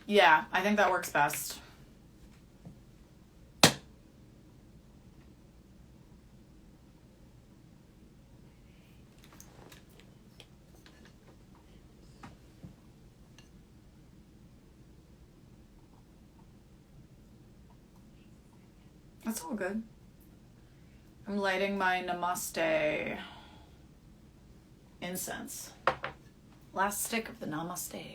Yeah, I think that works best. That's all good. I'm lighting my Namaste incense. Last stick of the Namaste.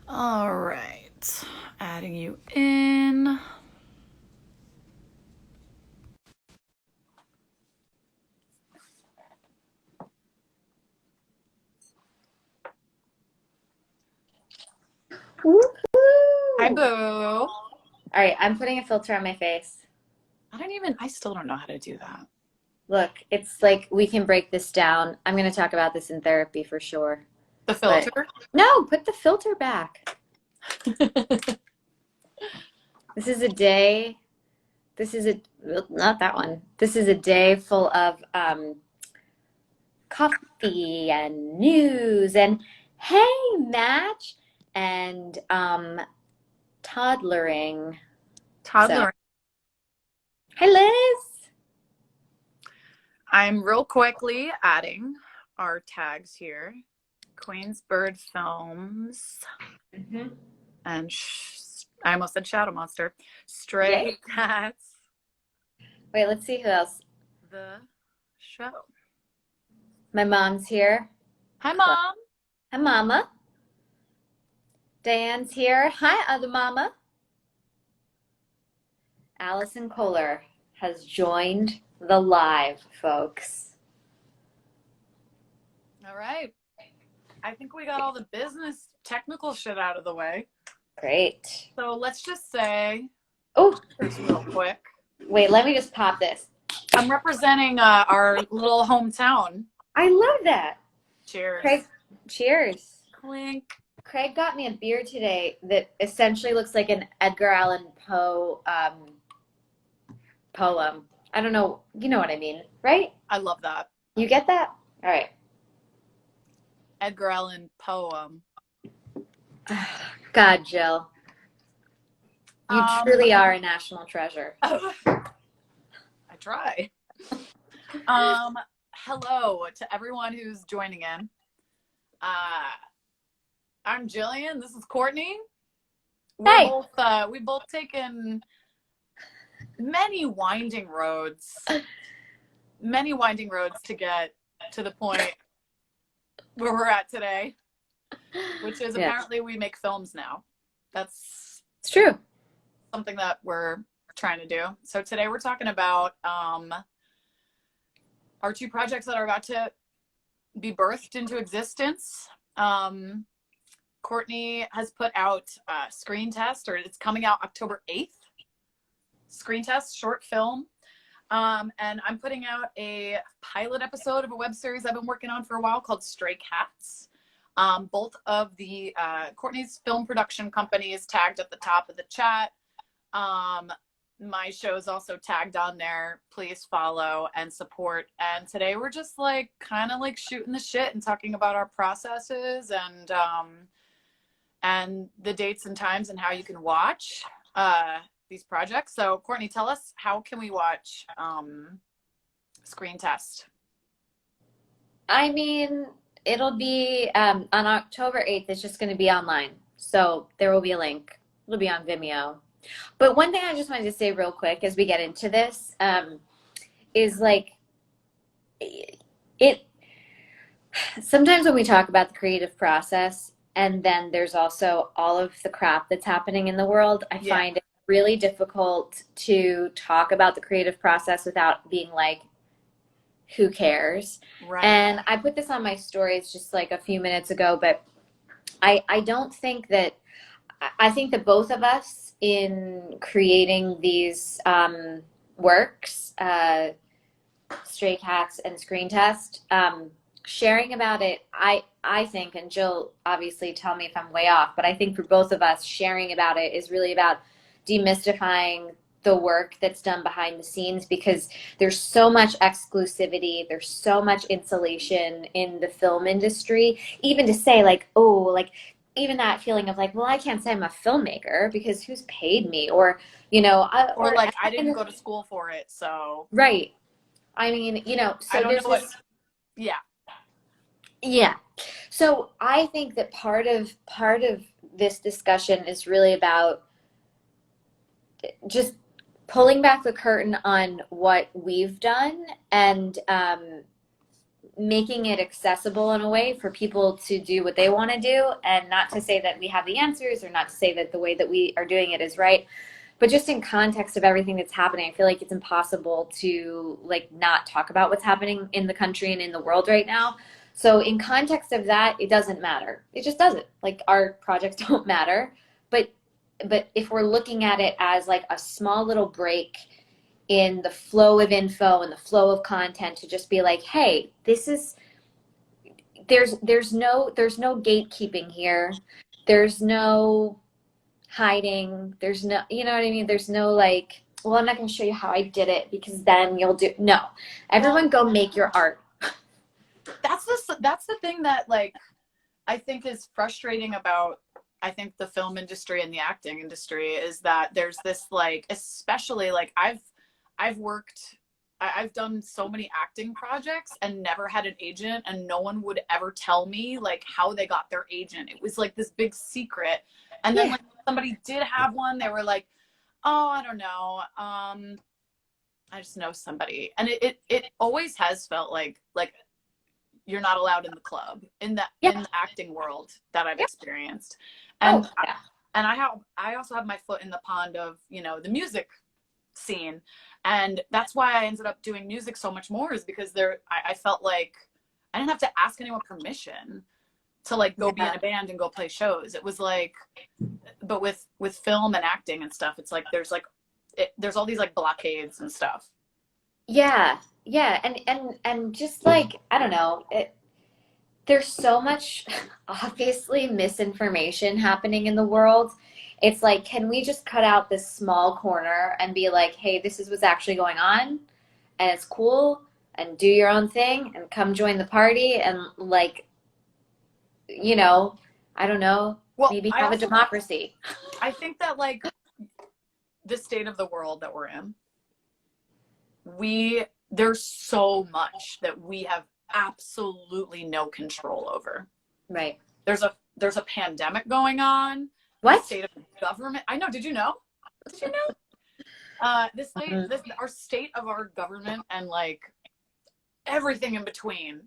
All right. Adding you in. Hi, Woo-hoo! boo. All right, I'm putting a filter on my face. I still don't know how to do that. Look, it's like we can break this down. I'm going to talk about this in therapy for sure. The But filter? no, put the filter back. This is a day. This is a, not that one. This is a day full of coffee and news and hey, match and toddlering. So, Toddler. hi, Liz. I'm real quickly adding our tags here. Queen's Bird Films Mm-hmm. and I almost said Shadow Monster. Yay. Stray Cats, Wait, let's see who else. the show. My mom's here. Hi, Mom. Hi, Mama. Diane's here. Hi, other Mama. Allison Kohler has joined the live, folks. All right. I think we got all the business technical shit out of the way. Great. So let's just say, Oh, just real quick, wait, let me just pop this. I'm representing our little hometown. I love that. Cheers. Craig, cheers. Clink. Craig got me a beer today that essentially looks like an Edgar Allan Poe poem. I don't know. You know what I mean, right? I love that. You get that? All right. Edgar Allan poem. God, Jill. You truly are a national treasure. I try. Hello to everyone who's joining in. I'm Gillian. This is Courtney. Hey. We've both taken many winding roads to get to the point where we're at today, which is apparently we make films now. It's true. Something that we're trying to do. So today we're talking about our two projects that are about to be birthed into existence. Courtney has put out Screen Test, or it's coming out October 8th. Screen Test short film. And I'm putting out a pilot episode of a web series I've been working on for a while called Stray Cats. Both of the Courtney's film production companies tagged at the top of the chat. My show is also tagged on there. Please follow and support. And today we're just like kind of like shooting the shit and talking about our processes and the dates and times and how you can watch these projects. So Courtney, tell us, how can we watch Screen Test? I mean, it'll be on October 8th. It's just going to be online. So there will be a link. It'll be on Vimeo. But one thing I just wanted to say real quick as we get into this is like it sometimes when we talk about the creative process and then there's also all of the crap that's happening in the world, I find it really difficult to talk about the creative process without being like, who cares? Right. And I put this on my stories just like a few minutes ago, but I don't think that, I think that both of us in creating these works, Stray Cats and Screen Test, sharing about it, I think, and Jill obviously tell me if I'm way off, but I think for both of us, sharing about it is really about demystifying the work that's done behind the scenes, because there's so much exclusivity, there's so much insulation in the film industry, even to say like, oh, like even that feeling of like, well, I can't say I'm a filmmaker because who's paid me, or Or like I didn't go to school for it, so right. I mean, I so don't know there's what. this, Yeah, yeah. So I think that part of this discussion is really about just pulling back the curtain on what we've done, and making it accessible in a way for people to do what they want to do, and not to say that we have the answers, or not to say that the way that we are doing it is right, but just in context of everything that's happening. I feel like it's impossible to like not talk about what's happening in the country and in the world right now. So in context of that, it doesn't matter. It just doesn't. Like, our projects don't matter. But if we're looking at it as like a small little break in the flow of info and the flow of content, to just be like, hey, this is, there's no gatekeeping here. There's no hiding. There's no, you know what I mean? There's no like, well, I'm not going to show you how I did it because then you'll do. No, everyone go make your art. that's the thing that like I think is frustrating about, I think, the film industry and the acting industry, is that there's this like, especially like I've worked, I've done so many acting projects and never had an agent, and no one would ever tell me like how they got their agent. It was like this big secret. And then Yeah. like somebody did have one, they were like, oh, I don't know. I just know somebody. And it always has felt like you're not allowed in the club in the Yeah. in the acting world that I've Yeah. experienced. Oh, And yeah. I also have my foot in the pond of, the music scene. And that's why I ended up doing music so much more, is because I felt like I didn't have to ask anyone permission to like go be in Yeah. a band and go play shows. It was like, but with film and acting and stuff, it's like there's all these like blockades and stuff. Yeah. Yeah. And just like, I don't know, there's so much obviously misinformation happening in the world. It's like, can we just cut out this small corner and be like, hey, this is what's actually going on, and it's cool, and do your own thing and come join the party, and like, I don't know, Well, maybe have a democracy. I think that like the state of the world that we're in, there's so much that we have absolutely no control over. Right. There's a pandemic going on. The What? state of government. I know. Did you know? Did you know? Our state of our government and like everything in between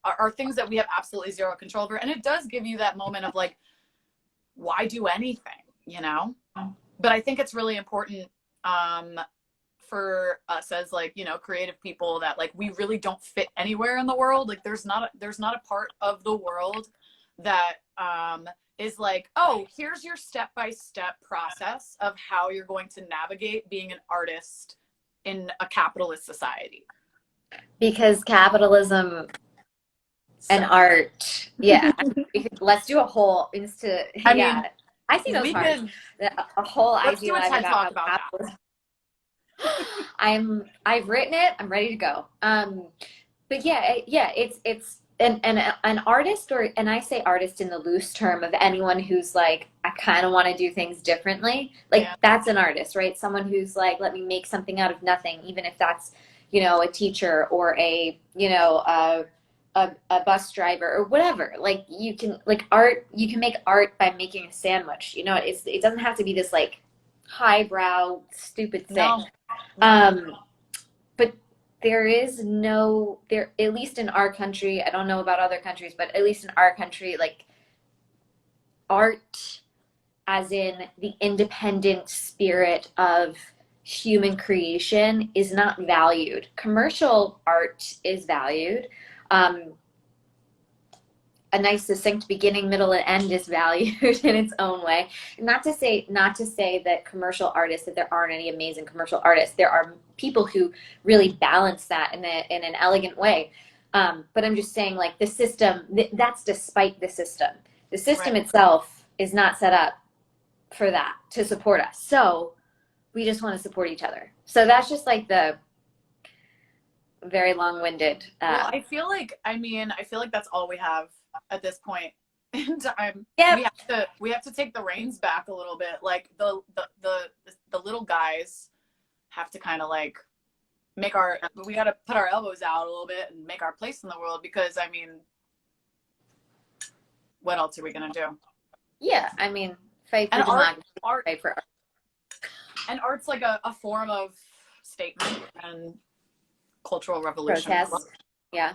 are things that we have absolutely zero control over. And it does give you that moment of like, why do anything, But I think it's really important for us as like, creative people, that like we really don't fit anywhere in the world. Like there's not a part of the world that is like, oh, here's your step-by-step process of how you're going to navigate being an artist in a capitalist society. Because capitalism and art, yeah. Let's do a whole I yeah. mean, I see those parts. A whole let's do a idealize TED talk about about how that. I've written it. I'm ready to go. But yeah, it's an artist, and I say artist in the loose term of anyone who's like, I kind of want to do things differently. Like, Yeah. that's an artist, right? Someone who's like, let me make something out of nothing, even if that's, a teacher, or a bus driver, or whatever. Like, you can, like, art, you can make art by making a sandwich. It doesn't have to be this like highbrow stupid thing. No. But at least in our country, I don't know about other countries, but at least in our country, like, art, as in the independent spirit of human creation, is not valued. Commercial art is valued. A nice succinct beginning, middle, and end is valued in its own way. Not to say that commercial artists, that there aren't any amazing commercial artists. There are people who really balance that in an elegant way. But I'm just saying, like, the system, that's despite the system. The system Right. itself is not set up for that, to support us. So we just want to support each other. So that's just like the very long-winded. Well, I feel like that's all we have at this point. in time. Yep. We have to take the reins back a little bit. Like the little guys have to kind of like we got to put our elbows out a little bit and make our place in the world, because I mean, what else are we gonna do? Yeah, I mean, fight for democracy, fight for art. And art's like a form of statement and cultural revolution. Protest. Yeah.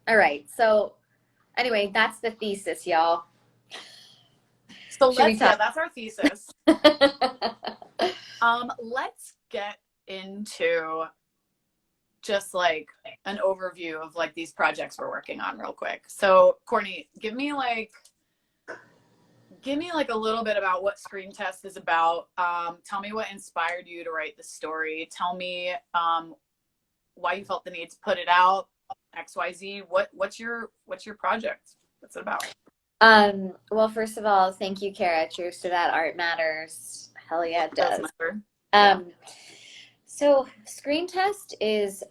All right. So anyway, that's the thesis, y'all. So that's our thesis. Let's get into just like an overview of like these projects we're working on real quick. So Courtney, give me like a little bit about what Screen Test is about. Tell me what inspired you to write the story. Tell me why you felt the need to put it out, XYZ. What's your project? What's it about? Well, first of all, thank you, Kara. Cheers to that. Art matters. Hell yeah, it does. So Screen Test is,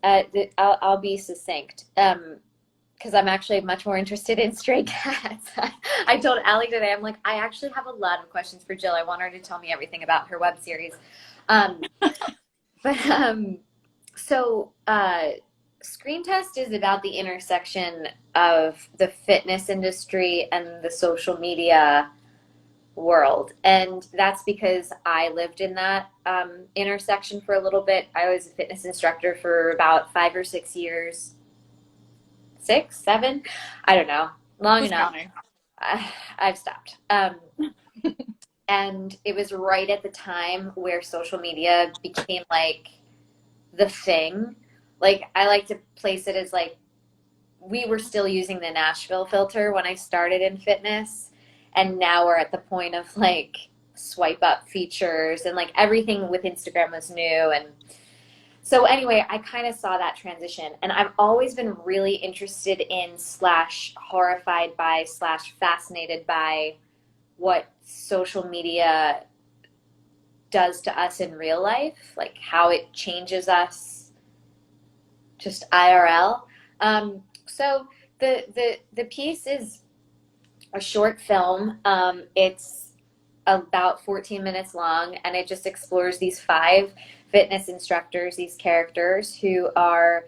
I'll be succinct, because I'm actually much more interested in stray cats. I told Allie today, I'm like, I actually have a lot of questions for Jill. I want her to tell me everything about her web series. So Screen Test is about the intersection of the fitness industry and the social media world. And that's because I lived in that intersection for a little bit. I was a fitness instructor for about 5 or 6 years. 6, 7? I don't know. Long enough. I've stopped. And it was right at the time where social media became like the thing. Like, I like to place it as like, we were still using the Nashville filter when I started in fitness. And now we're at the point of like swipe up features, and like everything with Instagram was new. And so anyway, I kind of saw that transition, and I've always been really interested in / horrified by / fascinated by what social media does to us in real life, like how it changes us just IRL. So the piece is a short film. It's about 14 minutes long, and it just explores these 5 fitness instructors, these characters who are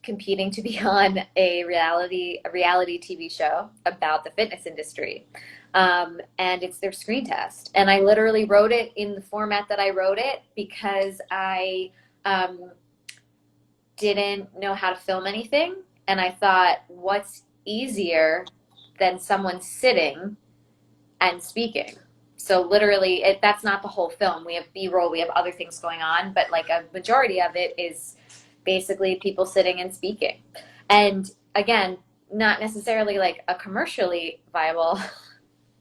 competing to be on a reality TV show about the fitness industry. And it's their screen test. And I literally wrote it in the format that I wrote it because I didn't know how to film anything. And I thought, what's easier than someone sitting and speaking? So literally, that's not the whole film. We have B-roll, we have other things going on, but like a majority of it is basically people sitting and speaking. And again, not necessarily like a commercially viable,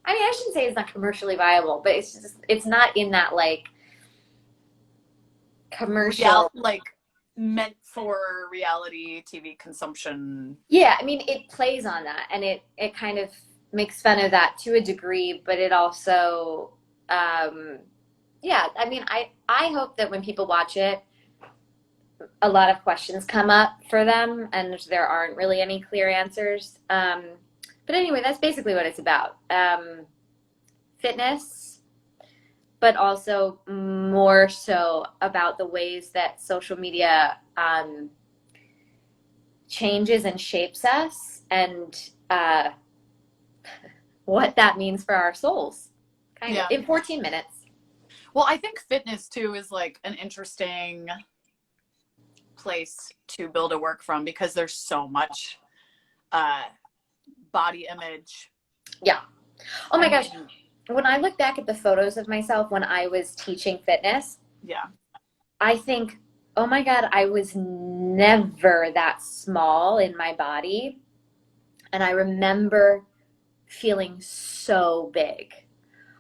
I mean, I shouldn't say it's not commercially viable, but it's just, it's not in that like commercial. Yeah, like meant for reality TV consumption. Yeah, I mean, it plays on that, and it kind of makes fun of that to a degree, but it also, yeah, I mean, I hope that when people watch it, a lot of questions come up for them, and there aren't really any clear answers. But anyway, that's basically what it's about. Fitness, but also more so about the ways that social media changes and shapes us, and what that means for our souls, kind of, in 14 minutes. Well, I think fitness too is like an interesting place to build a work from, because there's so much body image. Yeah. Oh my gosh. When I look back at the photos of myself when I was teaching fitness, I think, oh my God, I was never that small in my body. And I remember feeling so big.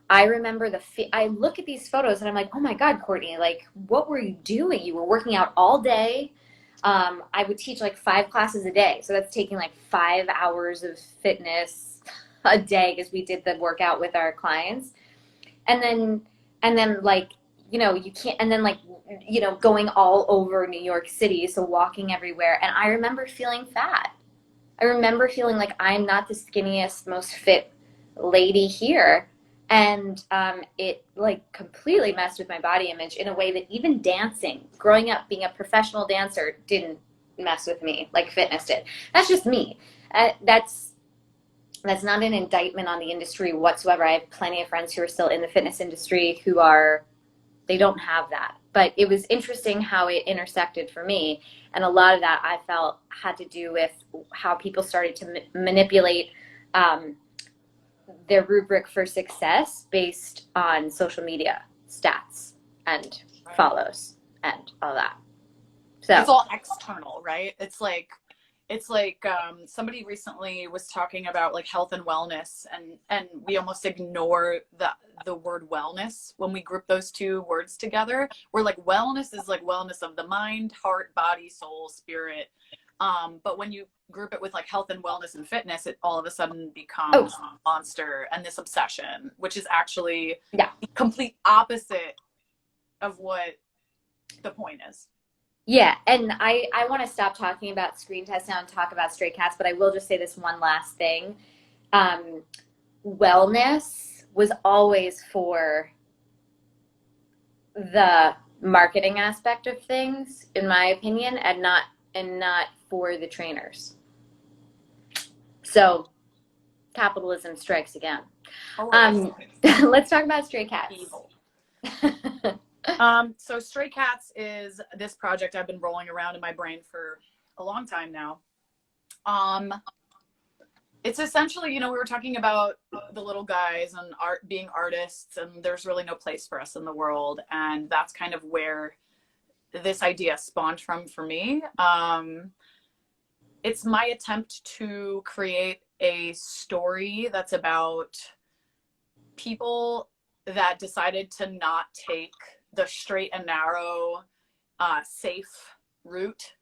I remember I look at these photos and I'm like, oh my God, Courtney, like, what were you doing? You were working out all day. I would teach like 5 classes a day. So that's taking like 5 hours of fitness a day, because we did the workout with our clients. And then like, you know, you can't, and then like, you know, going all over New York City. So walking everywhere. And I remember feeling fat. I remember feeling like I'm not the skinniest, most fit lady here. And it like completely messed with my body image in a way that even dancing, growing up being a professional dancer, didn't mess with me like fitness did. That's just me. That's not an indictment on the industry whatsoever. I have plenty of friends who are still in the fitness industry who they don't have that. But it was interesting how it intersected for me. And a lot of that I felt had to do with how people started to manipulate their rubric for success based on social media stats and follows and all that. So it's all external, right? It's like somebody recently was talking about like health and wellness, and we almost ignore the word wellness when we group those two words together. We're like, wellness is like wellness of the mind, heart, body, soul, spirit. But when you group it with like health and wellness and fitness, it all of a sudden becomes a monster and this obsession, which is actually the complete opposite of what the point is. Yeah, and I want to stop talking about screen tests now and talk about stray cats, but I will just say this one last thing. Wellness was always for the marketing aspect of things, in my opinion, and not for the trainers. So capitalism strikes again. Let's talk about stray cats. Evil. So Stray Cats is this project I've been rolling around in my brain for a long time now. It's essentially, we were talking about the little guys and art being artists, and there's really no place for us in the world. And that's kind of where this idea spawned from for me. It's my attempt to create a story that's about people that decided to not take the straight and narrow, safe route.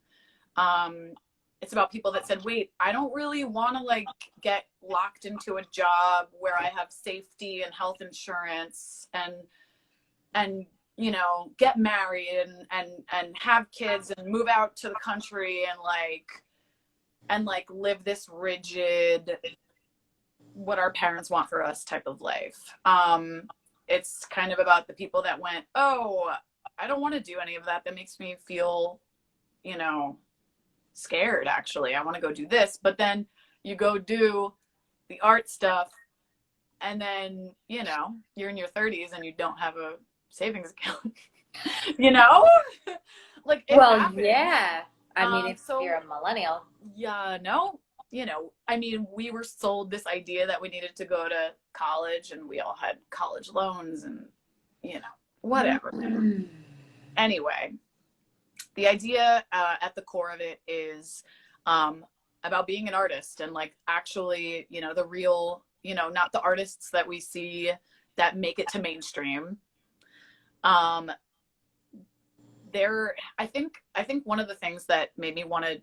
It's about people that said, wait, I don't really want to like get locked into a job where I have safety and health insurance and get married and have kids and move out to the country and live this rigid, what our parents want for us type of life. It's kind of about the people that went, oh, I don't want to do any of that. That makes me feel, scared, actually. I want to go do this. But then you go do the art stuff, and then, you're in your 30s and you don't have a savings account. Like, it happens. Yeah. I mean, if you're a millennial. Yeah, no. We were sold this idea that we needed to go to college, and we all had college loans and, whatever. Anyway, the idea at the core of it is about being an artist and like actually, the real, not the artists that we see that make it to mainstream. I think one of the things that made me want to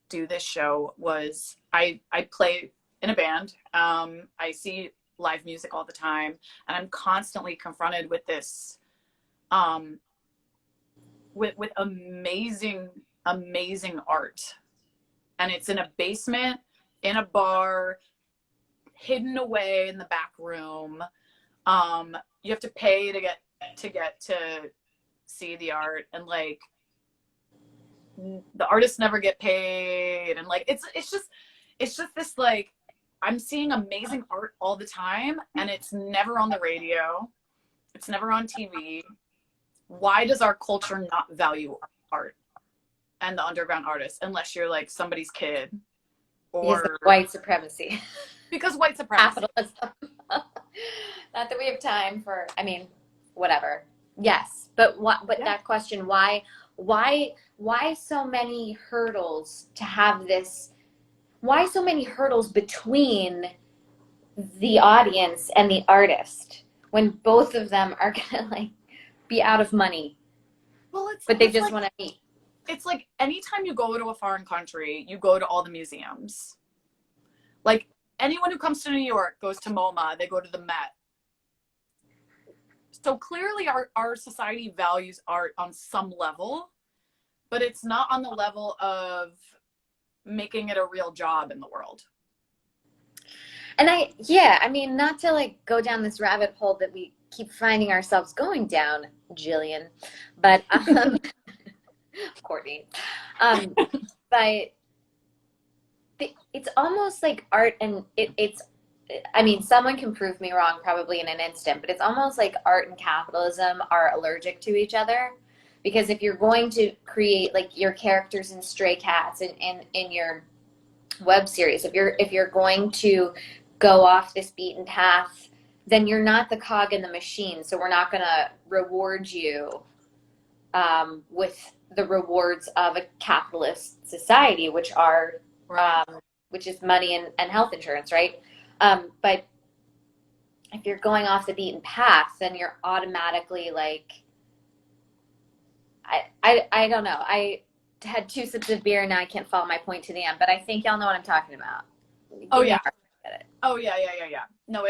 do this show was I play in a band. I see live music all the time, and I'm constantly confronted with this with amazing art, and it's in a basement, in a bar, hidden away in the back room. You have to pay to get to see the art, and like the artists never get paid, and like it's just this like, I'm seeing amazing art all the time, and it's never on the radio, it's never on TV. Why does our culture not value art and the underground artists unless you're like somebody's kid? Or white supremacy. Because white supremacy. Capitalism. Not that we have time for, whatever. Yes, but that question, why so many hurdles to have this? Why so many hurdles between the audience and the artist when both of them are gonna like be out of money? Well, but they just want to meet. It's like anytime you go to a foreign country, you go to all the museums. Like anyone who comes to New York goes to MoMA, they go to the Met. So clearly our society values art on some level, but it's not on the level of making it a real job in the world. And I mean, not to like go down this rabbit hole that we keep finding ourselves going down, Gillian, but Courtney, but it's almost like art, and it's, I mean, someone can prove me wrong probably in an instant, but it's almost like art and capitalism are allergic to each other. Because if you're going to create like your characters in Stray Cats and in your web series, if you're going to go off this beaten path, then you're not the cog in the machine. So we're not going to reward you with the rewards of a capitalist society, which are which is money and health insurance, right? But if you're going off the beaten path, then you're automatically like, I don't know. I had 2 sips of beer and now I can't follow my point to the end, but I think y'all know what I'm talking about. Oh yeah. Oh yeah. No,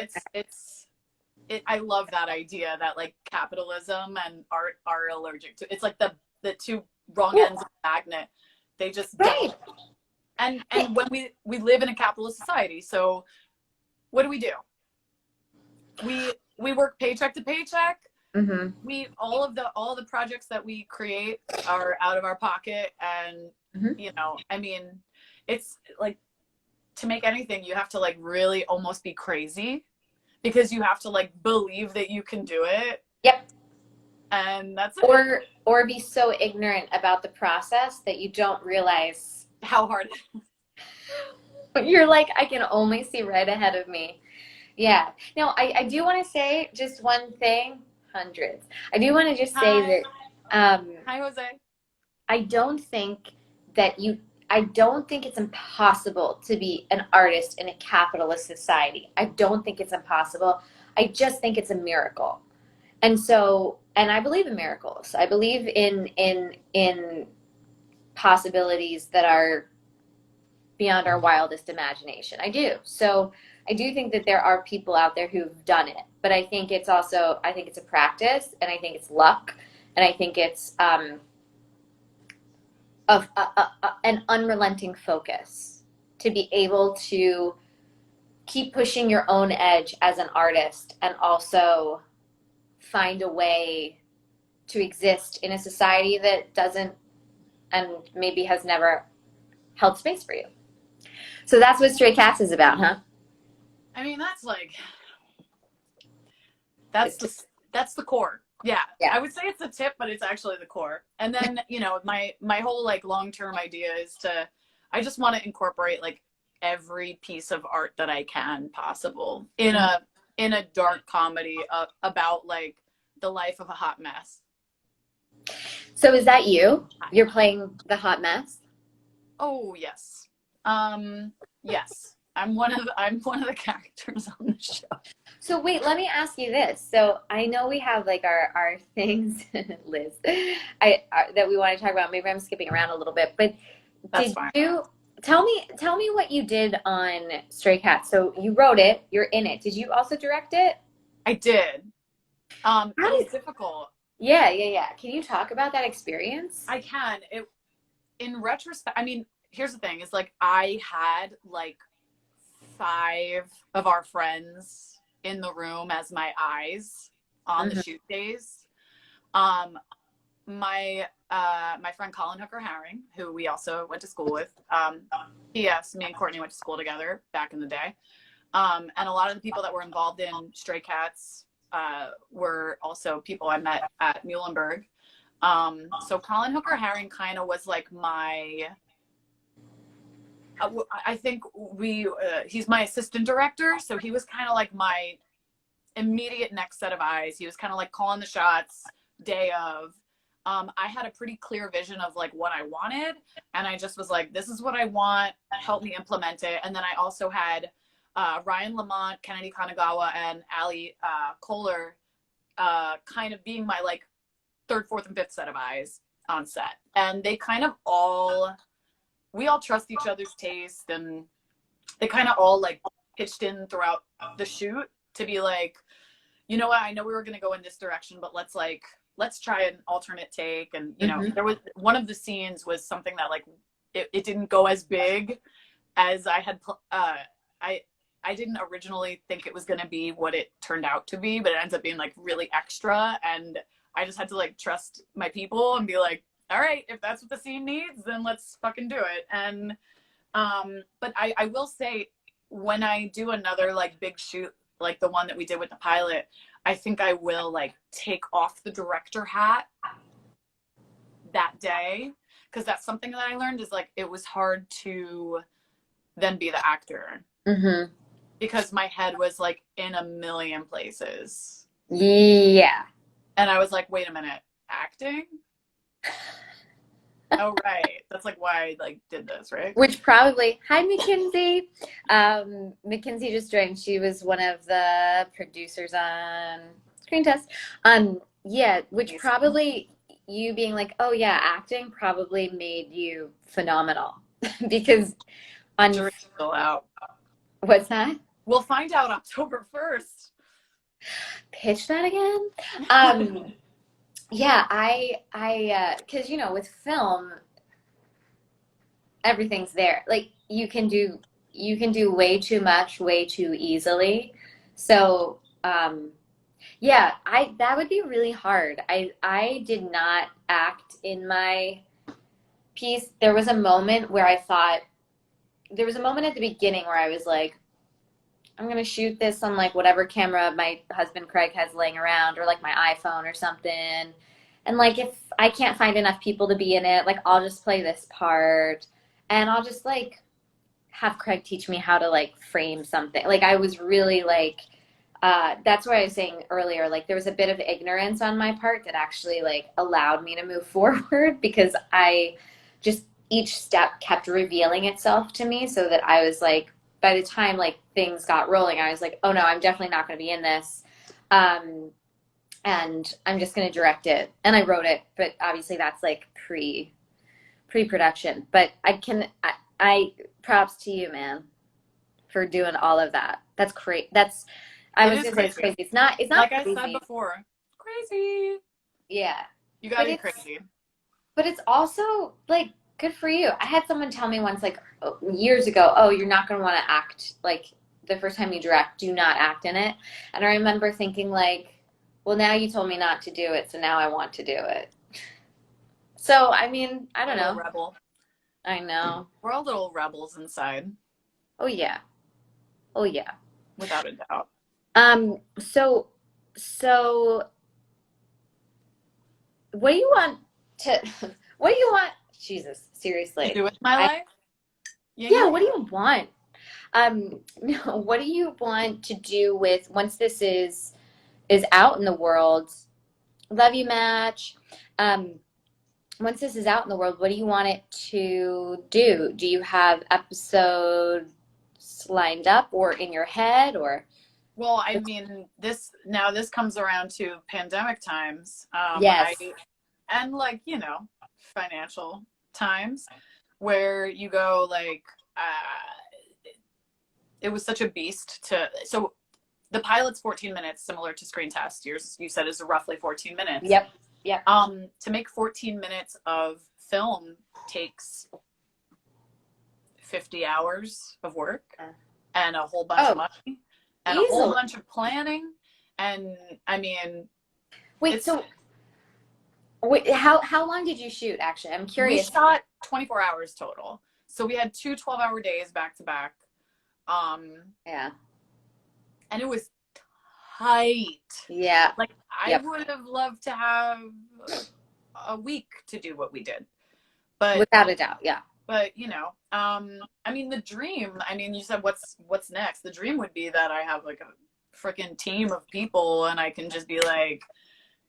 I love that idea that like capitalism and art are allergic to. It's like the two wrong ends of the magnet. They just don't. And when we live in a capitalist society, so what do? We work paycheck to paycheck. Mm-hmm. All the projects that we create are out of our pocket, and you know, I mean, it's like, to make anything you have to like really almost be crazy, because you have to like believe that you can do it. Yep. And that's it. Or be so ignorant about the process that you don't realize how hard it is. You're like, I can only see right ahead of me. Yeah. Now, I do want to say just one thing. Hundreds. I do want to just say that. Hi, Jose. I don't think it's impossible to be an artist in a capitalist society. I don't think it's impossible. I just think it's a miracle. And I believe in miracles. I believe in possibilities that are beyond our wildest imagination. I do. So I do think that there are people out there who've done it, but I think it's a practice, and I think it's luck, and I think it's an unrelenting focus to be able to keep pushing your own edge as an artist, and also find a way to exist in a society that doesn't, and maybe has never held space for you. So that's what Stray Cats is about, huh? I mean, that's the core. Yeah. I would say it's the tip, but it's actually the core. And then, you know, my whole like long-term idea is I just want to incorporate like every piece of art that I can possible in a dark comedy about like the life of a hot mess. So is that you? You're playing the hot mess? Oh, yes. Yes. I'm one of the characters on the show. So wait, let me ask you this. So I know we have like our things, Liz, that we want to talk about. Maybe I'm skipping around a little bit, but you tell me what you did on Stray Cats? So you wrote it, you're in it. Did you also direct it? I did. It was difficult. Yeah. Can you talk about that experience? I can. In retrospect, I mean, here's the thing, is like I had like 5 of our friends in the room as my eyes on the shoot days. My friend Colin Hooker Herring, who we also went to school with, yes, me and Courtney went to school together back in the day. And a lot of the people that were involved in Stray Cats were also people I met at Muhlenberg. So Colin Hooker Herring kind of was like my, I think he's my assistant director. So he was kind of like my immediate next set of eyes. He was kind of like calling the shots day of. I had a pretty clear vision of like what I wanted, and I just was like, this is what I want, help me implement it. And then I also had Ryan Lamont, Kennedy Kanagawa, and Ali Kohler kind of being my like 3rd, 4th, and 5th set of eyes on set. And they kind of we all trust each other's taste, and they kind of all like pitched in throughout the shoot to be like, you know what, I know we were going to go in this direction, but let's try an alternate take. And, you know, there was one of the scenes was something that like it didn't go as big as I had. I didn't originally think it was going to be what it turned out to be, but it ends up being like really extra. And I just had to like trust my people and be like, all right, if that's what the scene needs, then let's fucking do it. And, but I will say when I do another like big shoot, like the one that we did with the pilot, I think I will like take off the director hat that day. Cause that's something that I learned is like, it was hard to then be the actor. Mm-hmm. Because my head was like in a million places. Yeah. And I was like, wait a minute, acting? Oh, right. That's like why I like did this, right? Which probably, hi, Mackenzie. Mackenzie just joined. She was one of the producers on Screen Test. Yeah, which probably you being like, oh yeah, acting probably made you phenomenal. Because on Jury's still out. What's that? We'll find out October 1st. Pitch that again. Yeah, because you know, with film, everything's there. Like you can do way too much, way too easily. So, yeah, that would be really hard. I did not act in my piece. There was a moment at the beginning where I was like, I'm going to shoot this on like whatever camera my husband Craig has laying around, or like my iPhone or something. And like, if I can't find enough people to be in it, like I'll just play this part and I'll just like have Craig teach me how to like frame something. Like I was really like, that's what I was saying earlier. Like there was a bit of ignorance on my part that actually like allowed me to move forward, because each step kept revealing itself to me, so that I was like, by the time like things got rolling, I was like, oh no, I'm definitely not going to be in this. And I'm just going to direct it. And I wrote it, but obviously that's like pre-production. But I props to you, man, for doing all of that. That's crazy. I was going to say it's crazy. It's not like crazy. I said before, crazy. Yeah. You gotta be crazy. But it's also like, good for you. I had someone tell me once, like years ago, oh, you're not going to want to act, like the first time you direct, do not act in it. And I remember thinking like, well, now you told me not to do it, so now I want to do it. So, I mean, I don't know. Rebel. I know. We're all little rebels inside. Oh, yeah. Oh, yeah. Without a doubt. So what do you want Jesus, seriously. To do with my life? Yeah, what do you want? What do you want to do with, once this is out in the world? Love you, Match. Once this is out in the world, what do you want it to do? Do you have episodes lined up or in your head, or? Well, I mean, this comes around to pandemic times. Yes. And like, you know, financial times where you go like, it was such a beast so the pilot's 14 minutes, similar to Screen Test. You said is roughly 14 minutes. Yep. To make 14 minutes of film takes 50 hours of work and a whole bunch of money and a whole bunch of planning. And I mean, how long did you shoot, actually? I'm curious. We shot 24 hours total. So we had 2 12-hour days back to back. Yeah. And it was tight. Yeah. Like I would have loved to have a week to do what we did. But without a doubt, yeah. But you know, I mean the dream, I mean, you said what's next? The dream would be that I have like a freaking team of people and I can just be like,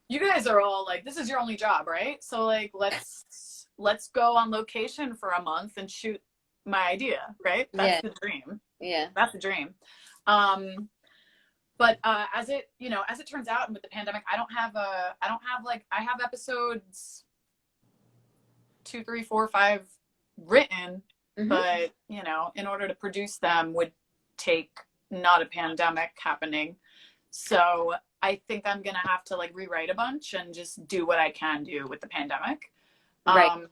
you guys are all like, this is your only job, right? So like let's go on location for a month and shoot my idea, right? That's the dream. Yeah. That's the dream. But as it turns out, and with the pandemic, I have episodes 2, 3, 4, 5 written, but you know, in order to produce them would take not a pandemic happening. So I think I'm gonna have to like rewrite a bunch and just do what I can do with the pandemic. Right.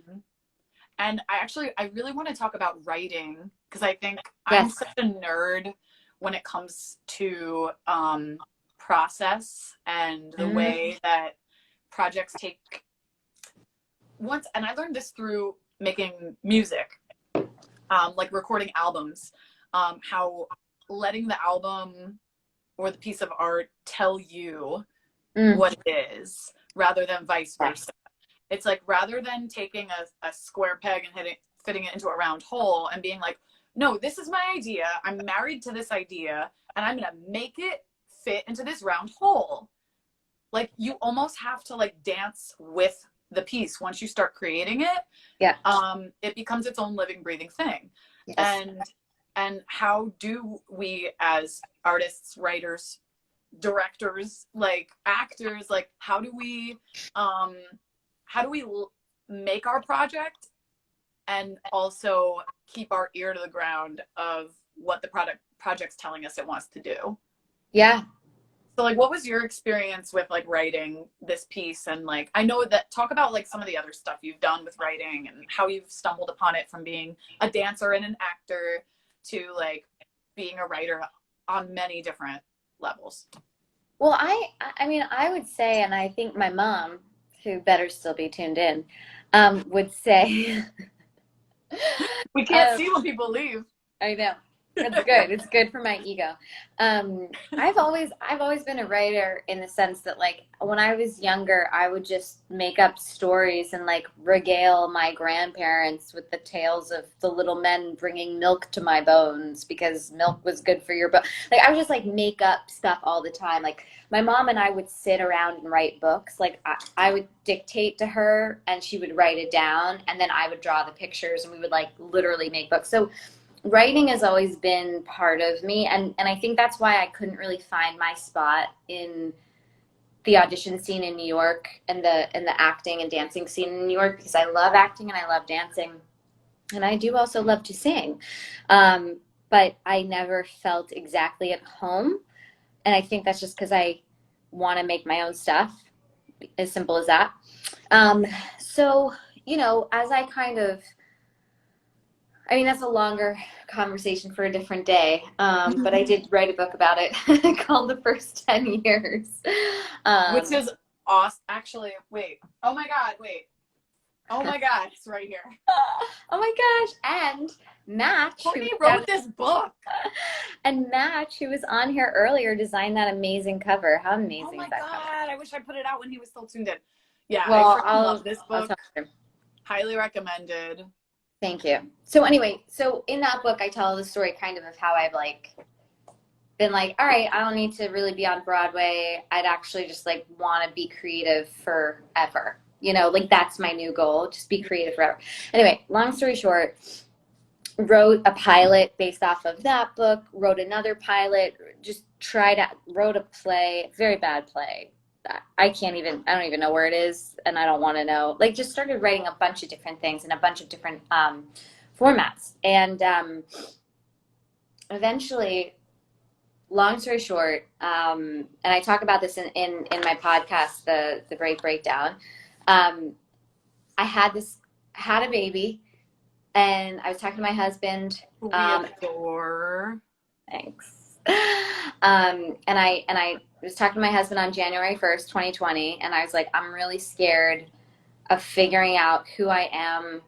And I really want to talk about writing because I think I'm Yes. such a nerd when it comes to process and the way that projects take once. And I learned this through making music, like recording albums, how letting the album or the piece of art tell you what it is rather than vice versa. It's like rather than taking a square peg and fitting it into a round hole and being like, no, this is my idea. I'm married to this idea and I'm going to make it fit into this round hole. Like you almost have to like dance with the piece once you start creating it. Yeah. It becomes its own living, breathing thing. Yes. And how do we as artists, writers, directors, like actors, like how do we make our project and also keep our ear to the ground of what the project's telling us it wants to do? Yeah. So like what was your experience with like writing this piece? And like I know that, talk about like some of the other stuff you've done with writing and how you've stumbled upon it from being a dancer and an actor to like being a writer on many different levels. Well, I mean, I would say, and I think my mom, who better still be tuned in, would say, We can't see when people leave. I know. It's good. It's good for my ego. I've always been a writer in the sense that like when I was younger, I would just make up stories and like regale my grandparents with the tales of the little men bringing milk to my bones because milk was good for your bone. Like I would just like make up stuff all the time. Like my mom and I would sit around and write books. Like I would dictate to her and she would write it down and then I would draw the pictures and we would like literally make books. So writing has always been part of me, and I think that's why I couldn't really find my spot in the audition scene in New York and the acting and dancing scene in New York because I love acting and I love dancing, and I do also love to sing, but I never felt exactly at home, and I think that's just because I want to make my own stuff, as simple as that. So you know, as I kind of I mean, that's a longer conversation for a different day. But I did write a book about it called The First 10 Years. Which is awesome. Actually, wait. Oh my God, wait. Oh my God, it's right here. Oh my gosh. And Match. Courtney wrote this book. And Match, who was on here earlier, designed that amazing cover. How amazing oh my is that God, cover? I wish I put it out when he was still tuned in. Yeah, Well, I freaking love this book. I'll Highly recommended. Thank you. So anyway, so in that book, I tell the story kind of how I've like been like, all right, I don't need to really be on Broadway. I'd actually just like want to be creative forever. You know, like that's my new goal, just be creative forever. Anyway, long story short, wrote a pilot based off of that book, wrote another pilot, just wrote a play, very bad play. I don't even know where it is, and I don't want to know. Like, just started writing a bunch of different things in a bunch of different formats. And eventually, long story short, and I talk about this in my podcast, The Great Breakdown, I had a baby, and I was talking to my husband. Who we adore. Thanks. And I was talking to my husband on January 1st, 2020, and I was like, I'm really scared of figuring out who I am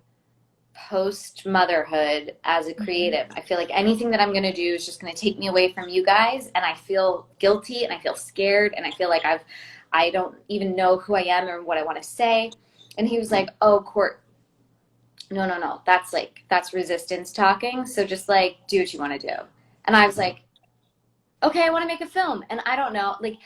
post motherhood as a creative. I feel like anything that I'm going to do is just going to take me away from you guys, and I feel guilty and I feel scared and I feel like I don't even know who I am or what I want to say. And he was like, oh, Court, no, that's resistance talking, so just like do what you want to do. And I was like, okay, I want to make a film. And I don't know, like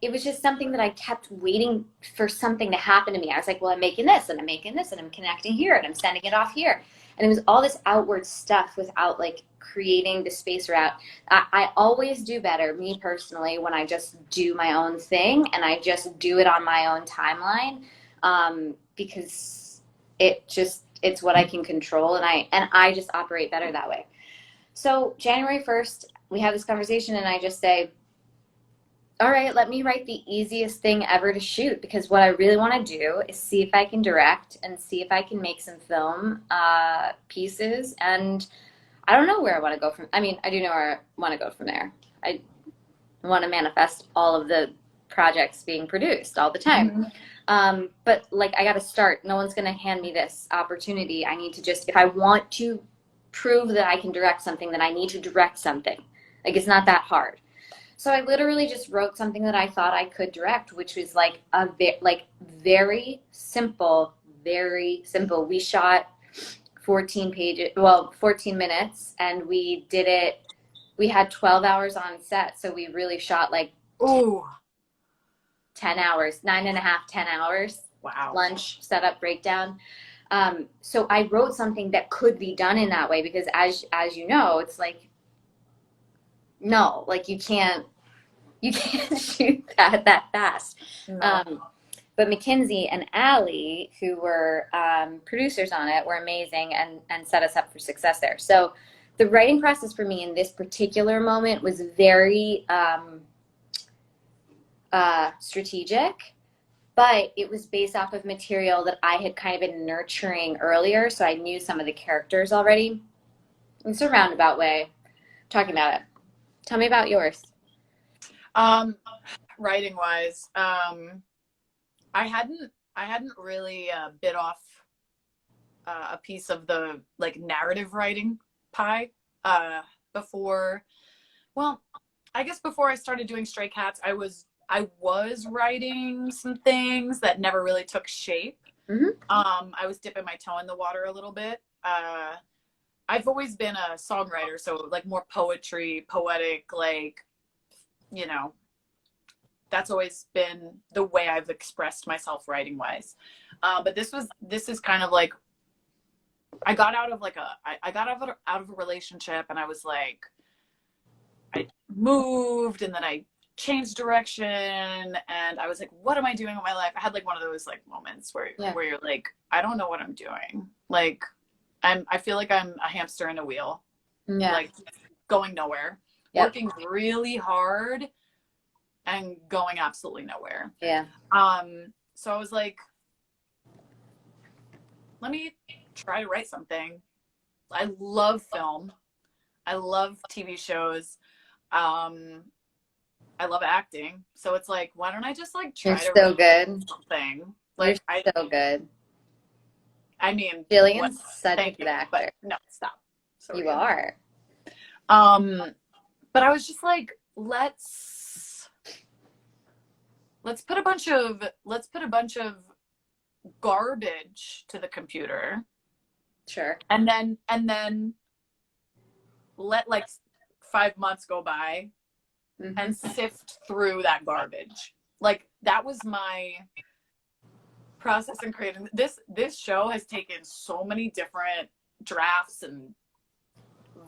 it was just something that I kept waiting for something to happen to me. I was like, well, I'm making this and I'm making this and I'm connecting here and I'm sending it off here. And it was all this outward stuff without like creating the space around. I always do better, me personally, when I just do my own thing and I just do it on my own timeline, because it's what I can control, and I just operate better that way. So January 1st, we have this conversation and I just say, all right, let me write the easiest thing ever to shoot, because what I really want to do is see if I can direct and see if I can make some film pieces. And I don't know where I want to go from. I mean, I do know where I want to go from there. I want to manifest all of the projects being produced all the time. But like, I got to start. No one's going to hand me this opportunity. I need to just, if I want to prove that I can direct something, then I need to direct something. Like, it's not that hard. So I literally just wrote something that I thought I could direct, which was like very simple, very simple. We shot 14 pages, well, 14 minutes, and we did it. We had 12 hours on set, so we really shot like Ooh. 10 hours, 9.5, 10 hours. Wow. Lunch, setup, breakdown. So I wrote something that could be done in that way, because as you know, it's like, no, like you can't shoot that fast. No. But Mackenzie and Allie, who were producers on it, were amazing and set us up for success there. So the writing process for me in this particular moment was very strategic, but it was based off of material that I had kind of been nurturing earlier, so I knew some of the characters already. It's a roundabout way of talking about it. Tell me about yours. Writing wise, I hadn't really bit off a piece of the like narrative writing pie before. Well, I guess before I started doing Stray Cats, I was writing some things that never really took shape. I was dipping my toe in the water a little bit. I've always been a songwriter, so like more poetry, poetic, like, you know, that's always been the way I've expressed myself writing wise. But this is kind of like, I got out of a relationship, and I was like, I moved, and then I changed direction, and I was like, what am I doing with my life? I had like one of those like moments where you're like, I don't know what I'm doing. Like, I feel like I'm a hamster in a wheel. Yeah. Like going nowhere. Yep. Working really hard and going absolutely nowhere. Yeah. So I was like, let me try to write something. I love film. I love TV shows. I love acting. So it's like, why don't I just like try to write something? Like, you're so good. I mean, Gillian's such a good actor. But no, stop. So you are. But I was just like, let's put a bunch of garbage to the computer. Sure. And then let like 5 months go by and sift through that garbage. Like, that was my process in creating this show. Has taken so many different drafts and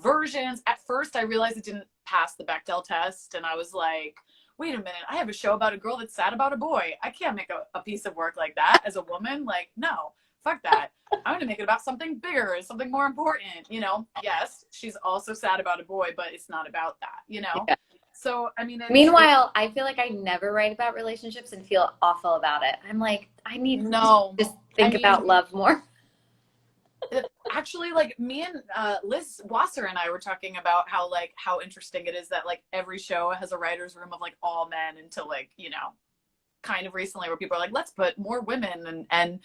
versions. At first I realized it didn't pass the Bechdel test, and I was like, wait a minute, I have a show about a girl that's sad about a boy. I can't make a piece of work like that as a woman. Like, no, fuck that. I'm gonna make it about something bigger, something more important, you know. Yes, she's also sad about a boy, but it's not about that, you know. Yeah. So I mean, meanwhile, I feel like I never write about relationships and feel awful about it. I'm like, I need to just think about love more. Actually, like, me and Liz Wasser and I were talking about how interesting it is that like every show has a writer's room of like all men, until like, you know, kind of recently where people are like, let's put more women and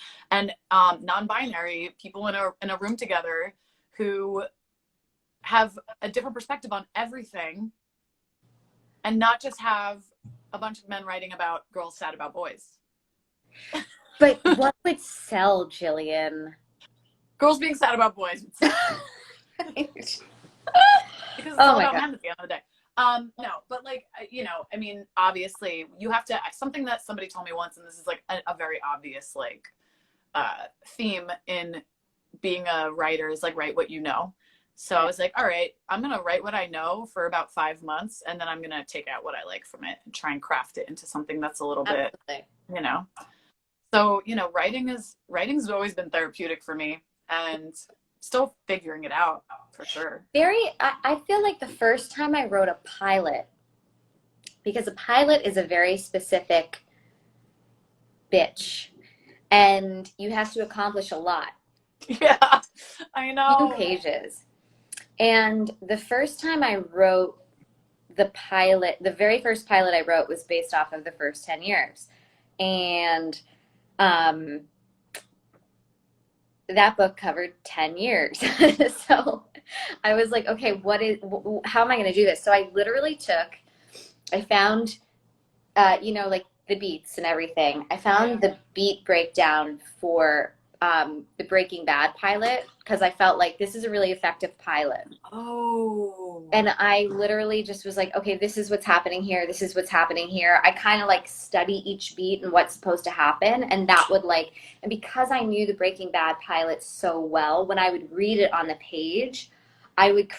non-binary people in a room together who have a different perspective on everything, and not just have a bunch of men writing about girls sad about boys. But what would sell, Gillian? Girls being sad about boys. Because it's all about men at the end of the day. No, but like, you know, I mean, obviously you have to, something that somebody told me once, and this is like a very obvious like theme in being a writer, is like, write what you know. So I was like, all right, I'm going to write what I know for about 5 months, and then I'm going to take out what I like from it and try and craft it into something that's a little bit, you know. So, you know, writing's always been therapeutic for me, and still figuring it out for sure. I feel like the first time I wrote a pilot, because a pilot is a very specific bitch, and you have to accomplish a lot. Yeah, I know. 2 pages. And the first time I wrote the pilot, the very first pilot I wrote was based off of the first 10 years. And um, that book covered 10 years. So I was like, okay, how am I going to do this? So I literally I found, like the beats and everything. I found the beat breakdown for the Breaking Bad pilot because I felt like this is a really effective pilot. Oh. And I literally just was like, okay, this is what's happening here. This is what's happening here. I kind of like study each beat and what's supposed to happen. And that would and because I knew the Breaking Bad pilot so well, when I would read it on the page, I would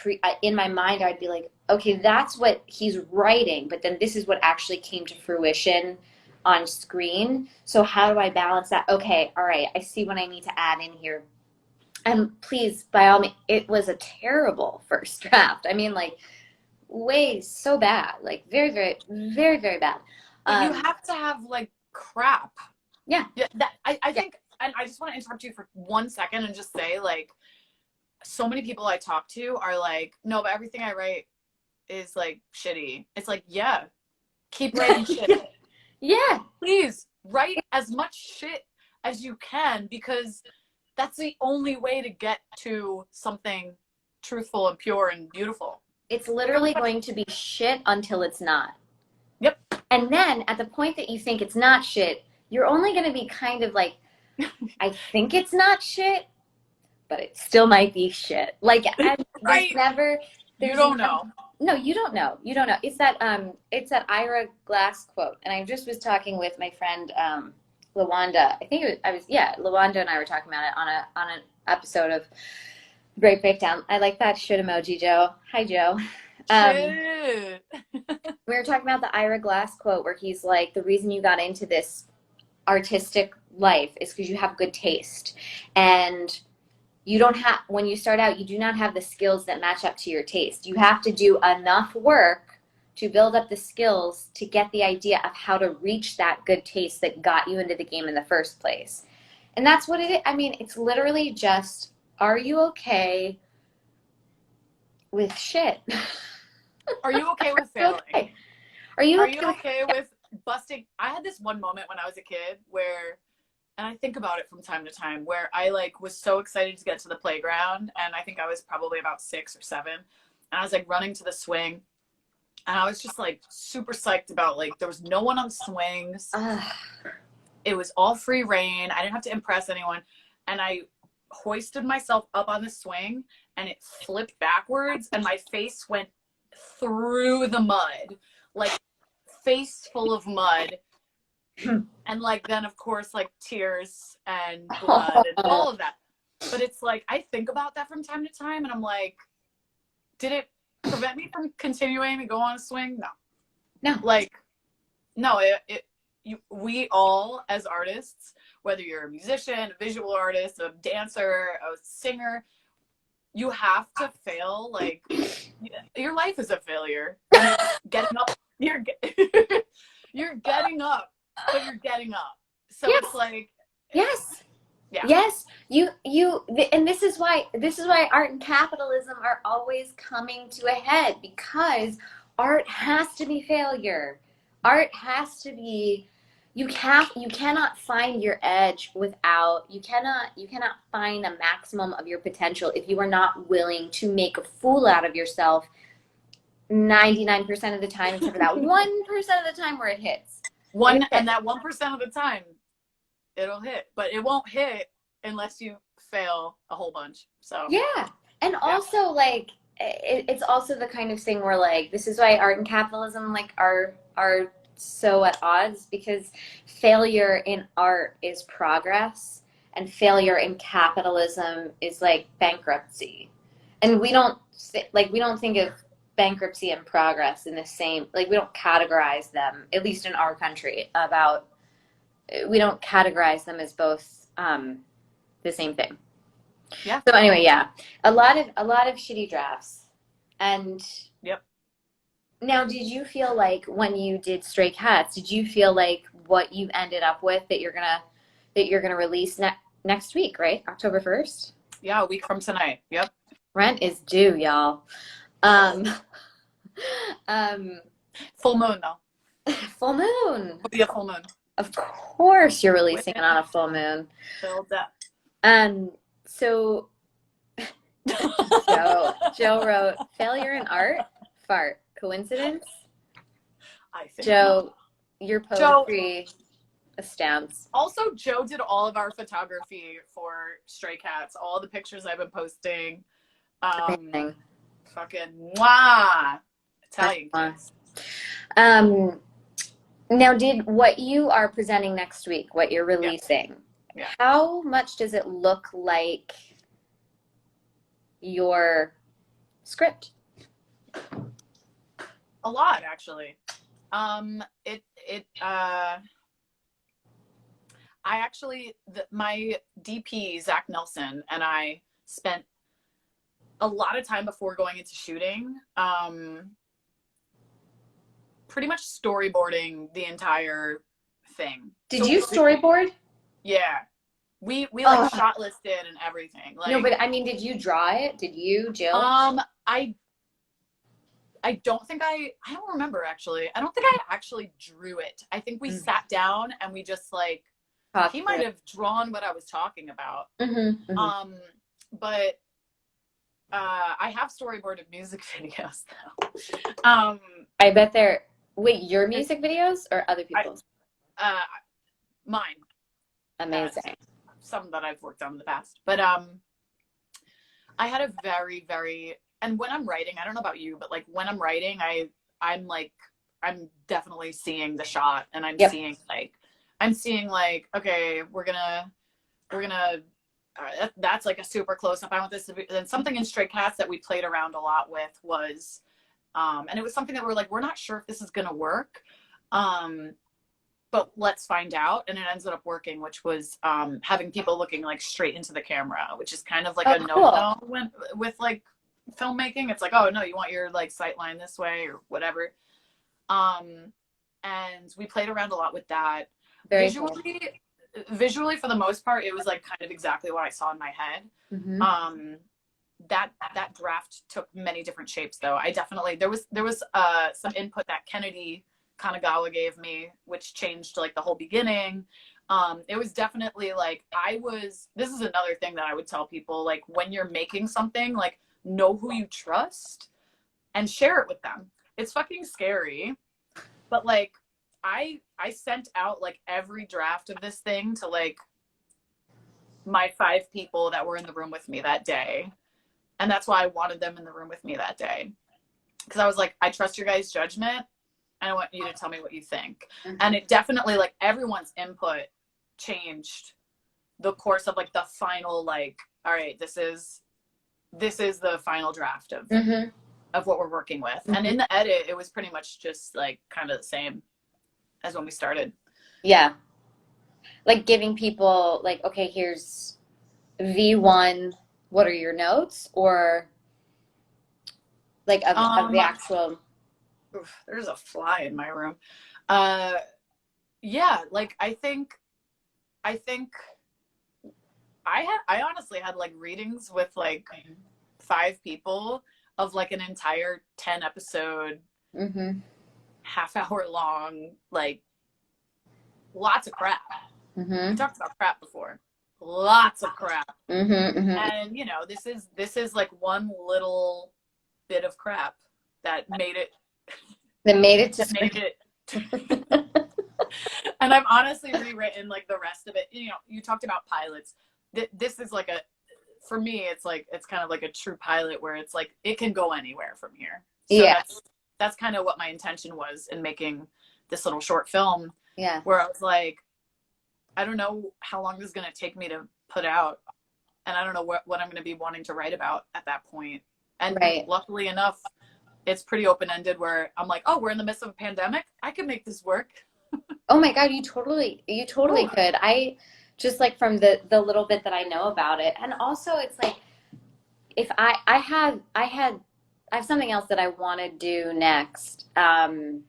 in my mind, I'd be like, okay, that's what he's writing. But then this is what actually came to fruition on screen. So how do I balance that? Okay, all right, I see what I need to add in here. And please, by all means, it was a terrible first draft. I mean, so bad, very, very, very, very bad. But you have to have crap. Yeah. I think, and I just want to interrupt you for 1 second and just say, so many people I talk to are like, no, but everything I write is shitty. It's like, yeah, keep writing shit. Yeah. Please write as much shit as you can, because that's the only way to get to something truthful and pure and beautiful. It's literally going to be shit until it's not. Yep. And then at the point that you think it's not shit, you're only going to be kind of like, I think it's not shit, but it still might be shit. Right. You don't know. No, you don't know. You don't know. It's that Ira Glass quote. And I just was talking with my friend, Lawanda. Lawanda and I were talking about it on an episode of Great Breakdown. I like that shit emoji, Joe. Hi, Joe. Shit. We were talking about the Ira Glass quote where he's like, the reason you got into this artistic life is because you have good taste. And when you start out, you do not have the skills that match up to your taste. You have to do enough work to build up the skills to get the idea of how to reach that good taste that got you into the game in the first place. And that's what it is. I mean, it's literally just, are you okay with shit? Are you okay with failing? Okay. Are you okay with busting? I had this one moment when I was a kid where, and I think about it from time to time, where I was so excited to get to the playground, and I think I was probably about 6 or 7, and I was running to the swing, and I was just super psyched about there was no one on swings. It was all free reign. I didn't have to impress anyone, and I hoisted myself up on the swing, and it flipped backwards, and my face went through the mud, face full of mud. And then of course tears and blood and all of that. But it's I think about that from time to time, and I'm like, did it prevent me from continuing to go on a swing? No. No. We all, as artists, whether you're a musician, a visual artist, a dancer, a singer, you have to fail. Your life is a failure. Getting up, you're getting up, but you're getting up. So yes. It's yes. Yeah. Yes. And this is why art and capitalism are always coming to a head, because art has to be failure. Art has to be, you cannot find your edge you cannot find a maximum of your potential if you are not willing to make a fool out of yourself 99% of the time, except for that 1% of the time where it hits. And that 1% of the time, it'll hit, but it won't hit unless you fail a whole bunch. So yeah, and also it's also the kind of thing where this is why art and capitalism are so at odds, because failure in art is progress, and failure in capitalism is bankruptcy, and we don't think of bankruptcy and progress in the same, we don't categorize them, at least in our country, we don't categorize them as both the same thing. Yeah. So anyway, yeah, a lot of shitty drafts, and yep. Now, did you feel like when you did Stray Cats, did you feel like what you ended up with that you're gonna release next week, right? October 1st? Yeah, a week from tonight. Yep. Rent is due, y'all. Um, um, Full moon though. full moon. It'll be a full moon. Of course you're With releasing it on a full moon. Build up. So Joe wrote, failure in art, fart. Coincidence? I think Joe, not. your poetry astounds. Also, Joe did all of our photography for Stray Cats. All the pictures I've been posting. Amazing. Fucking mwah. Italian kids. Now, did what you are presenting next week, what you're releasing, Yeah. how much does it look like your script? A lot, actually. My DP, Zach Nelson, and I spent a lot of time before going into shooting, pretty much storyboarding the entire thing. Did you storyboard? Yeah. We like shot listed and everything. Like, no, but I mean, did you draw it? Did you, Jill? I don't think I don't remember actually. I don't think I actually drew it. I think we sat down and we just like, he might have drawn what I was talking about. But I have storyboarded music videos though. I bet wait, your music videos or other people's? Mine. Amazing. Some that I've worked on in the past. But I had a very, very, and when I'm writing, I don't know about you, but like when I'm writing, I'm definitely seeing the shot, and I'm seeing like, okay, we're gonna that's like a super close up. I want this to be, and something in Stray Cats that we played around a lot with was, and it was something that we're not sure if this is gonna work, but let's find out. And it ended up working, which was having people looking like straight into the camera, which is kind of like a no-no with like filmmaking. It's like, oh no, you want your like sight line this way or whatever. And we played around a lot with that. Visually for the most part, it was like kind of exactly what I saw in my head. That draft took many different shapes though. I definitely, there was some input that Kennedy Kanagawa gave me, which changed like the whole beginning. It was definitely like, this is another thing that I would tell people, like when you're making something, like know who you trust and share it with them. It's fucking scary, but like I sent out like every draft of this thing to like my 5 people that were in the room with me that day. And that's why I wanted them in the room with me that day. Because I was like, I trust your guys' judgment. And I want you to tell me what you think. And it definitely, like, everyone's input changed the course of like the final, like, all right, this is the final draft of what we're working with. And in the edit, it was pretty much just like kind of the same as when we started. Yeah. Like giving people like, okay, here's V1, what are your notes? Or like of the actual. Oof, there's a fly in my room. Yeah, like I think I honestly had like readings with like 5 people of like an entire 10 episode, half-hour long, like lots of crap. We talked about crap before. Lots of crap. And you know, this is like one little bit of crap that made it and I've honestly rewritten like the rest of it. You know, you talked about pilots. This is like for me, it's kind of like a true pilot where it's like, it can go anywhere from here. So that's kind of what my intention was in making this little short film. Yeah. Where I was like, I don't know how long this is going to take me to put out. And I don't know what I'm going to be wanting to write about at that point. And luckily enough, it's pretty open-ended where I'm like, oh, we're in the midst of a pandemic. I could make this work. Oh my God, you totally could. I just like from the little bit that I know about it. And also it's like, if I had have something else that I want to do next. And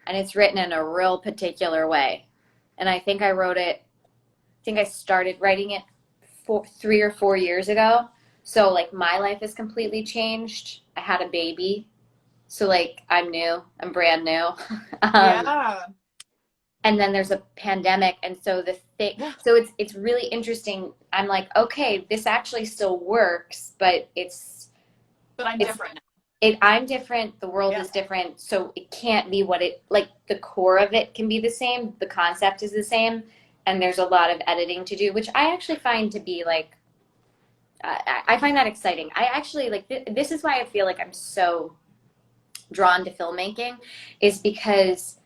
it's written in a real particular way. And I think I started writing it 3 or 4 years ago. So like my life has completely changed. I had a baby. So like I'm new, I'm brand new. Yeah. And then there's a pandemic, and so it's really interesting. I'm like, okay, this actually still works, but I'm different. I'm different, the world Yeah. is different, so it can't be like the core of it can be the same, the concept is the same, and there's a lot of editing to do, which I actually find to be like, I find that exciting. I actually like, this is why I feel like I'm so drawn to filmmaking, is because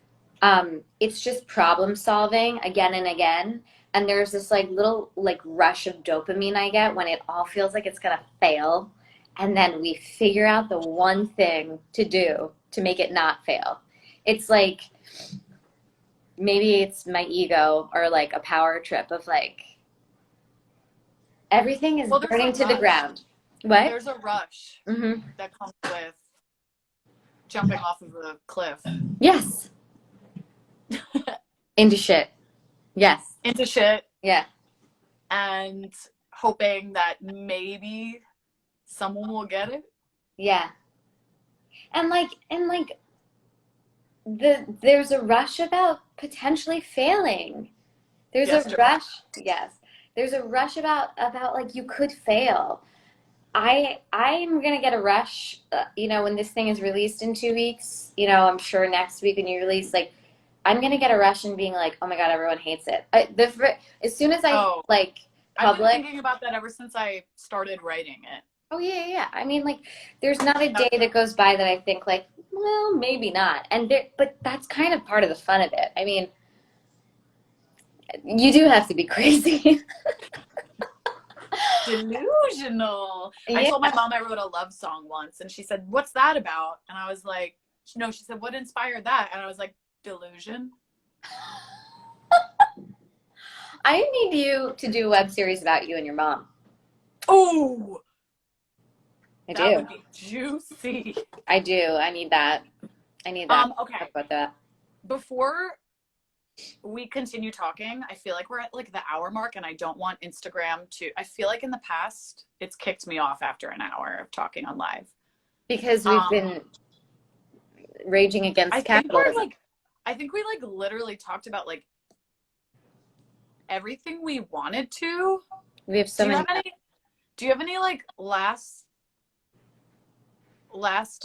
it's just problem solving again and again. And there's this like little like rush of dopamine I get when it all feels like it's gonna fail. And then we figure out the one thing to do to make it not fail. It's like, maybe it's my ego or like a power trip of like, everything is burning to the ground. What? There's a rush Mm-hmm. that comes with jumping off of a cliff. Yes. Into shit. Yes. Into shit. Yeah. And hoping that maybe someone will get it. Yeah. And there's a rush about potentially failing. There's a rush. Yes. There's a rush about like you could fail. I'm gonna get a rush, when this thing is released in 2 weeks. I'm sure next week when you release, like, I'm gonna get a rush and being like, oh my god, everyone hates it. As soon as I like public, I've been thinking about that ever since I started writing it. Oh yeah. I mean, like, there's not a day that goes by that I think like, well, maybe not. But that's kind of part of the fun of it. I mean, you do have to be crazy. Delusional. Yeah. I told my mom I wrote a love song once, and she said, "What's that about?" And I was like, "No." She said, "What inspired that?" And I was like, "Delusion." I need you to do a web series about you and your mom. Oh, I do. That would be juicy. I do. I need that. Okay. Talk about that. Before we continue talking, I feel like we're at like the hour mark, and I don't want Instagram to. I feel like in the past it's kicked me off after an hour of talking on live because we've been raging against capitalism. I think we like literally talked about like everything we wanted to. We have so many. Do you have any like last looks?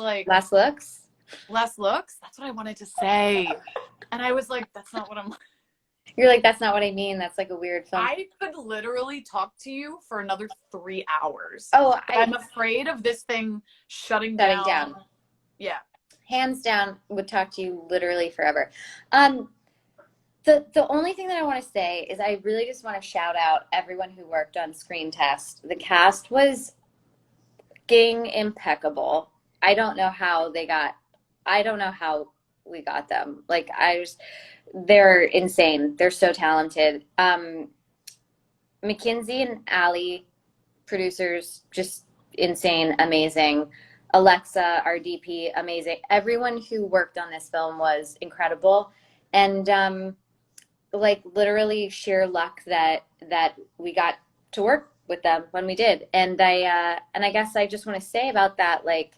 Last looks? That's what I wanted to say. And I was like, that's not what I'm. You're like, that's not what I mean. That's like a weird film. I could literally talk to you for another 3 hours. Oh, I'm afraid of this thing shutting down. Yeah. Hands down, would talk to you literally forever. The only thing that I want to say is I really just want to shout out everyone who worked on Screen Test. The cast was fucking impeccable. I don't know how we got them. Like, they're insane. They're so talented. Mackenzie and Allie, producers, just insane, amazing. Alexa, our DP, amazing. Everyone who worked on this film was incredible. And like literally sheer luck that we got to work with them when we did. And I guess I just want to say about that, like,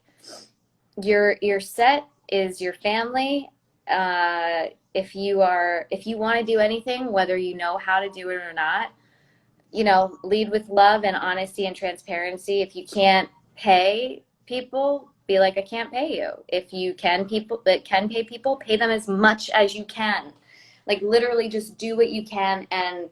your set is your family. If you want to do anything, whether you know how to do it or not, lead with love and honesty and transparency. If you can't pay people, be like, I can't pay you. If you can pay people, pay them as much as you can. Like, literally just do what you can. And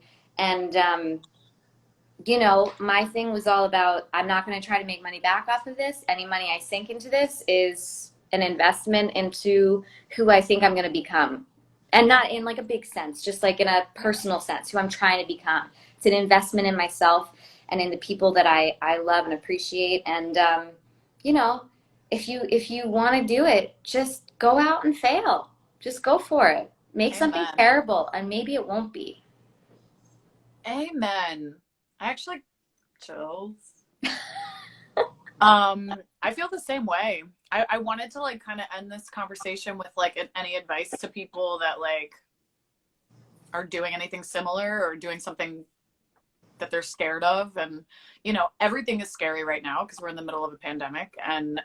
my thing was all about, I'm not going to try to make money back off of this. Any money I sink into this is an investment into who I think I'm going to become. And not in like a big sense, just like in a personal sense, who I'm trying to become. It's an investment in myself and in the people that I love and appreciate. And, if you want to do it, just go out and fail. Just go for it. Make something terrible, and maybe it won't be. Amen. I actually chills. I feel the same way. I wanted to like kind of end this conversation with like any advice to people that like are doing anything similar or doing something that they're scared of. And, you know, everything is scary right now because we're in the middle of a pandemic, and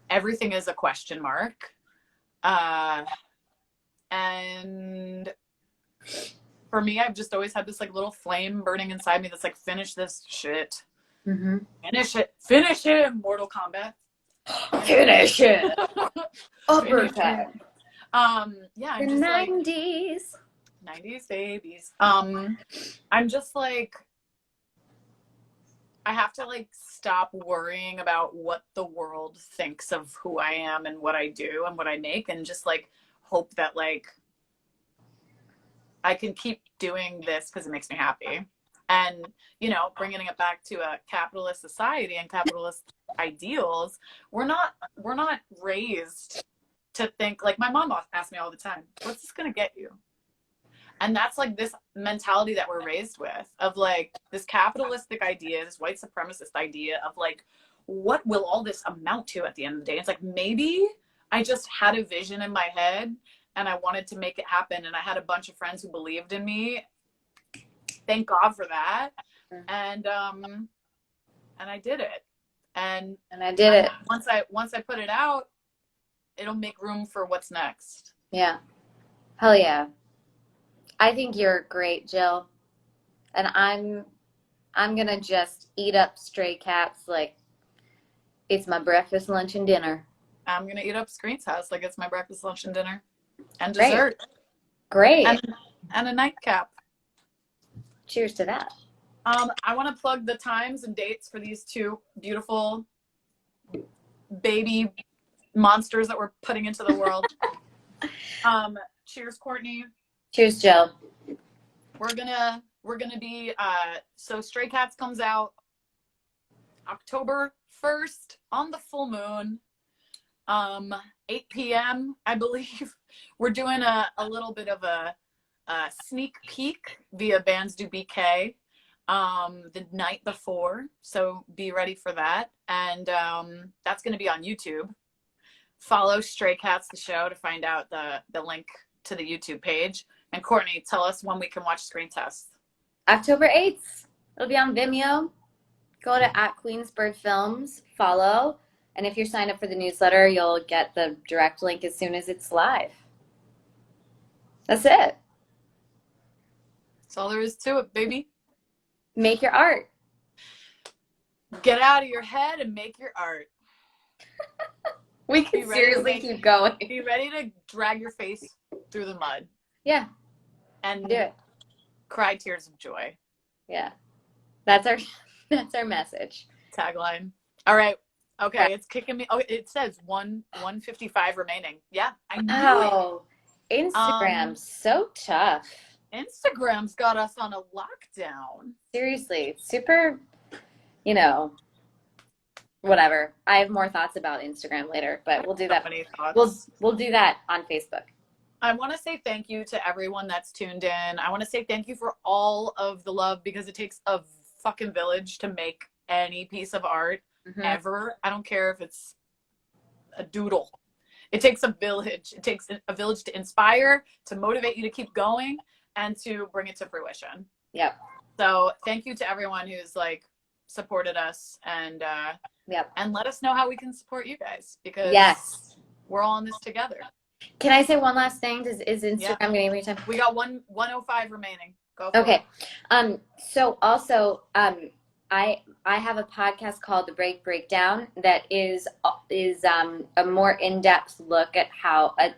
everything is a question mark. And for me, I've just always had this like little flame burning inside me that's like, finish this shit. Mm-hmm. Finish him, Mortal Kombat. Finish it. Uppercut. Yeah, I'm The just 90s. Like 90s babies. I'm just like, I have to like stop worrying about what the world thinks of who I am and what I do and what I make, and just like hope that like I can keep doing this because it makes me happy. And, you know, bringing it back to a capitalist society and capitalist ideals, we're not raised to think, like my mom asks me all the time, what's this going to get you? And that's like this mentality that we're raised with, of like this capitalistic idea, this white supremacist idea of like, what will all this amount to at the end of the day? It's like, maybe I just had a vision in my head and I wanted to make it happen. And I had a bunch of friends who believed in me. Thank God for that. And I did it. And I did it. Once I put it out, it'll make room for what's next. Yeah. Hell yeah. I think you're great, Jill. And I'm gonna just eat up Stray Cats like it's my breakfast, lunch, and dinner. I'm gonna eat up Screen's House like it's my breakfast, lunch, and dinner. And dessert. Great. And a nightcap. Cheers to that. I want to plug the times and dates for these two beautiful baby monsters that we're putting into the world. Cheers, Courtney. Cheers, Jill. We're gonna be so Stray Cats comes out October 1st on the full moon, 8 p.m. I believe. We're doing a little bit of a sneak peek via Bands Do BK the night before, so be ready for that. And that's going to be on YouTube. Follow Stray Cats the show to find out the link to the YouTube page. And Courtney, tell us when we can watch Screen Test. October 8th. It'll be on Vimeo. Go to @Queensbird Films, follow, and if you're signed up for the newsletter, you'll get the direct link as soon as it's live. That's it. That's all there is to it, baby. Make your art. Get out of your head and make your art. We can seriously keep going. Be ready to drag your face through the mud. Yeah. And do it. Cry tears of joy. Yeah. That's our message. Tagline. All right. Okay, it's kicking me. Oh, it says 155 remaining. Yeah, I knew it. Instagram's so tough. Instagram's got us on a lockdown. Seriously, super, whatever. I have more thoughts about Instagram later, but we'll do that. We'll do that on Facebook. I want to say thank you to everyone that's tuned in. I want to say thank you for all of the love, because it takes a fucking village to make any piece of art ever. I don't care if it's a doodle. It takes a village. It takes a village to inspire, to motivate you to keep going, and to bring it to fruition. Yep. So thank you to everyone who's like supported us, and and let us know how we can support you guys, because we're all in this together. Can I say one last thing? Is Instagram going to give me time? We got 105 remaining. Go for it. So also, I have a podcast called The Breakdown that is a more in-depth look at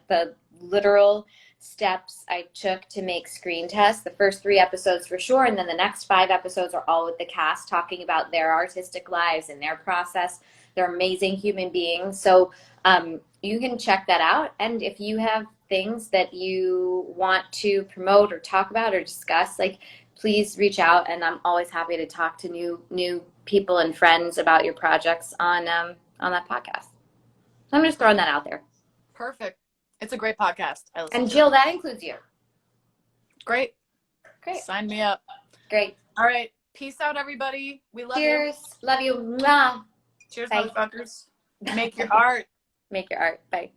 the literal steps I took to make Screen Test. The first 3 episodes for sure, and then the next 5 episodes are all with the cast talking about their artistic lives and their process. They're amazing human beings. So you can check that out. And if you have things that you want to promote or talk about or discuss, please reach out. And I'm always happy to talk to new people and friends about your projects on that podcast. So I'm just throwing that out there. Perfect. It's a great podcast. And Jill, that includes you. Great. Sign me up. Great. All right. Peace out, everybody. We love Cheers. you. Love you. Mwah. Cheers, Bye. motherfuckers. Make your art. Make your art. Bye.